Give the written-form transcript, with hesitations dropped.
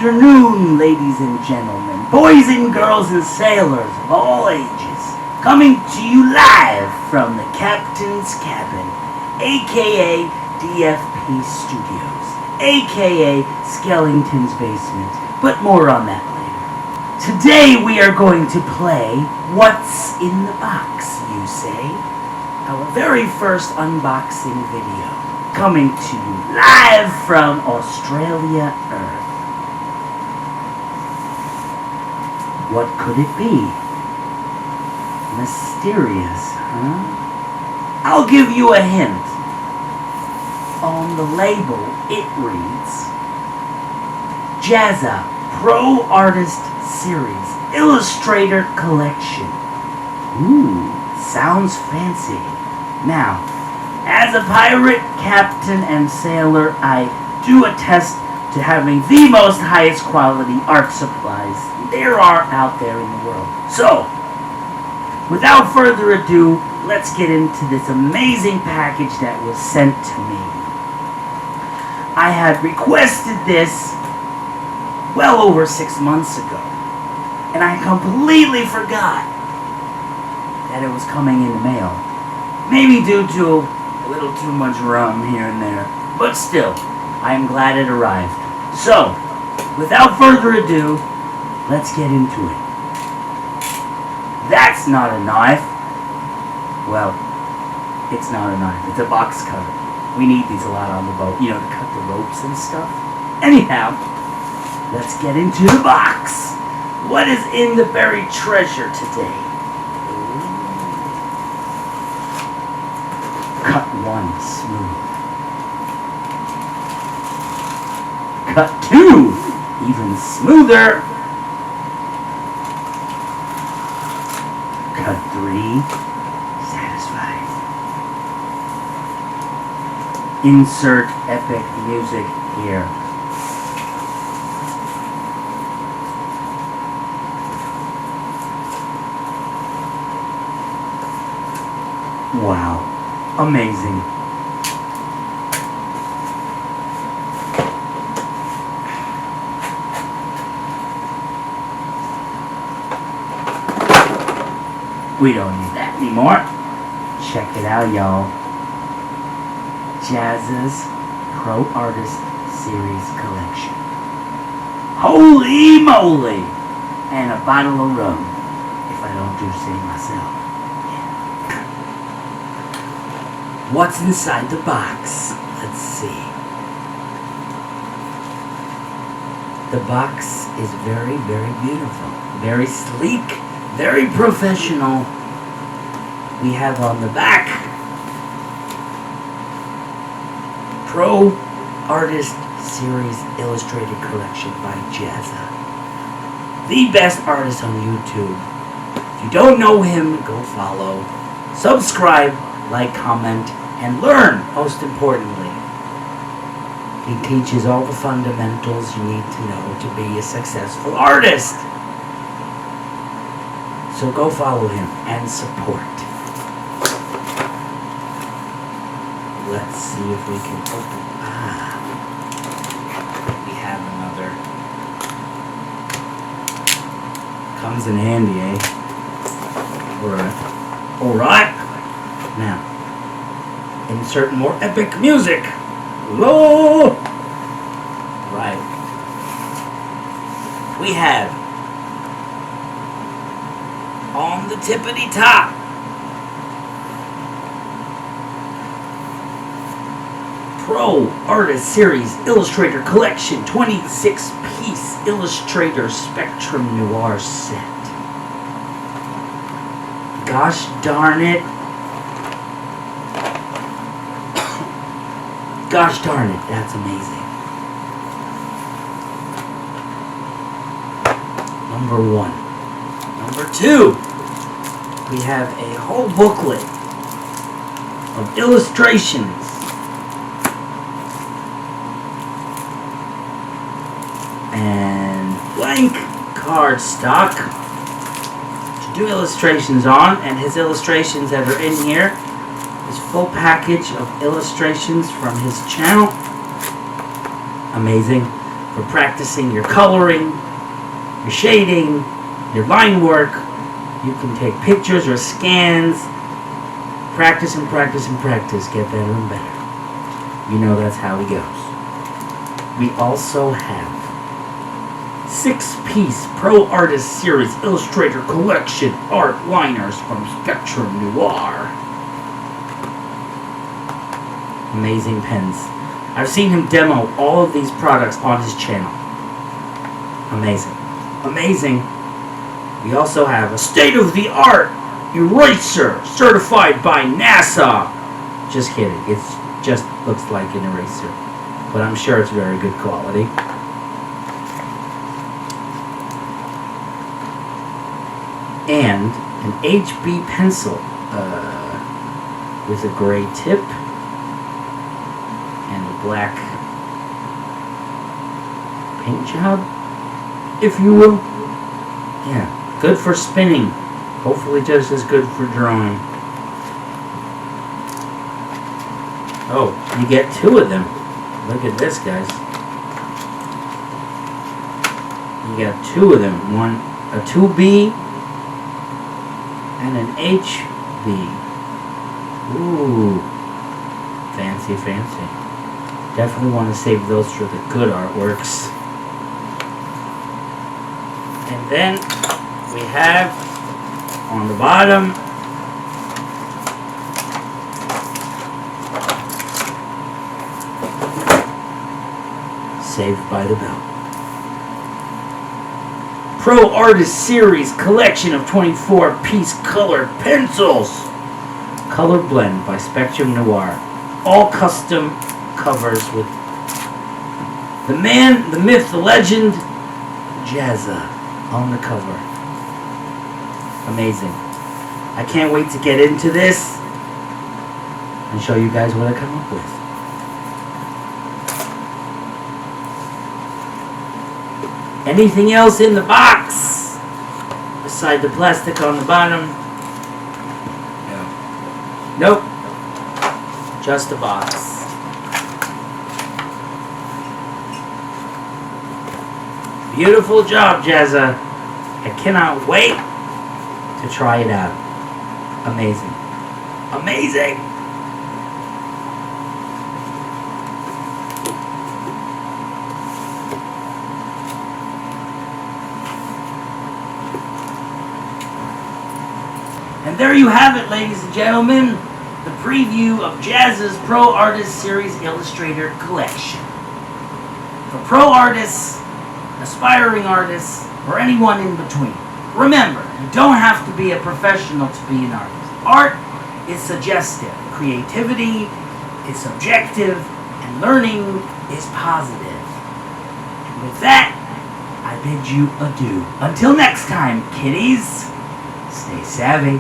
afternoon, ladies and gentlemen, boys and girls and sailors of all ages, coming to you live from the Captain's Cabin, aka DFP Studios, aka Skellington's Basement, but more on that later. Today we are going to play What's in the Box, you say? Our very first unboxing video, coming to you live from Australia Earth. What could it be? Mysterious, huh? I'll give you a hint. On the label, it reads, JAZZA Pro Artist Series Illustrator Collection. Ooh, sounds fancy. Now, as a pirate, captain, and sailor, I do attest to having the most highest quality art supplies there are out there in the world. So, without further ado, let's get into this amazing package that was sent to me. I had requested this well over 6 months ago, and I completely forgot that it was coming in the mail. Maybe due to a little too much rum here and there, but still, I am glad it arrived. So, without further ado, let's get into it. That's not a knife. Well, it's not a knife. It's a box cutter. We need these a lot on the boat, to cut the ropes and stuff. Anyhow, let's get into the box. What is in the buried treasure today? Cut 1 smooth. Cut 2 even smoother. Cut 3 satisfied. Insert epic music here. Wow, amazing. We don't need that anymore. Check it out, y'all. JAZZA's Pro Artist Series Collection. Holy moly! And a bottle of rum, if I don't do say myself. Yeah. What's inside the box? Let's see. The box is very, very beautiful. Very sleek. Very professional. We have on the back, Pro Artist Series Illustrated Collection by JAZZA. The best artist on YouTube. If you don't know him, go follow, subscribe, like, comment, and learn, most importantly. He teaches all the fundamentals you need to know to be a successful artist. So go follow him and support. Let's see if we can open. We have another. Comes in handy, eh? Alright. Now, insert more epic music. Whoa! Right. We have on the tippity top, Pro Artist Series Illustrator Collection 26-piece Illustrator Spectrum Noir set. Gosh darn it. Gosh darn it, that's amazing. Number 1. Number 2, we have a whole booklet of illustrations. And blank cardstock to do illustrations on, and his illustrations that are in here. His full package of illustrations from his channel. Amazing. for practicing your coloring, your shading, your line work. You can take pictures or scans. Practice and practice and practice. Get better and better. You know that's how it goes. We also have 6-piece Pro Artist Series Illustrator Collection art liners from Spectrum Noir. Amazing pens. I've seen him demo all of these products on his channel. Amazing. Amazing. We also have a state-of-the-art eraser certified by NASA. Just kidding. It just looks like an eraser. But I'm sure it's very good quality. And an HB pencil with a gray tip and a black paint job, if you will. Yeah, good for spinning. Hopefully just as good for drawing. Oh, you get 2 of them. Look at this, guys. You got 2 of them. One, a 2B and an HB. Ooh, fancy, fancy. Definitely want to save those for the good artworks. And then we have on the bottom Saved by the Bell. Pro Artist Series collection of 24-piece colored pencils. Color Blend by Spectrum Noir. All custom covers with the man, the myth, the legend, JAZZA on the cover. Amazing. I can't wait to get into this and show you guys what I come up with. Anything else in the box beside the plastic on the bottom? No. Nope. Just a box. Beautiful job, JAZZA. I cannot wait to try it out. Amazing. Amazing! And there you have it, ladies and gentlemen, the preview of JAZZA's Pro Artist Series Illustrator Collection. For pro artists, aspiring artists, or anyone in between. Remember, you don't have to be a professional to be an artist. Art is suggestive, creativity is subjective, and learning is positive. And with that, I bid you adieu. Until next time, kiddies, stay savvy.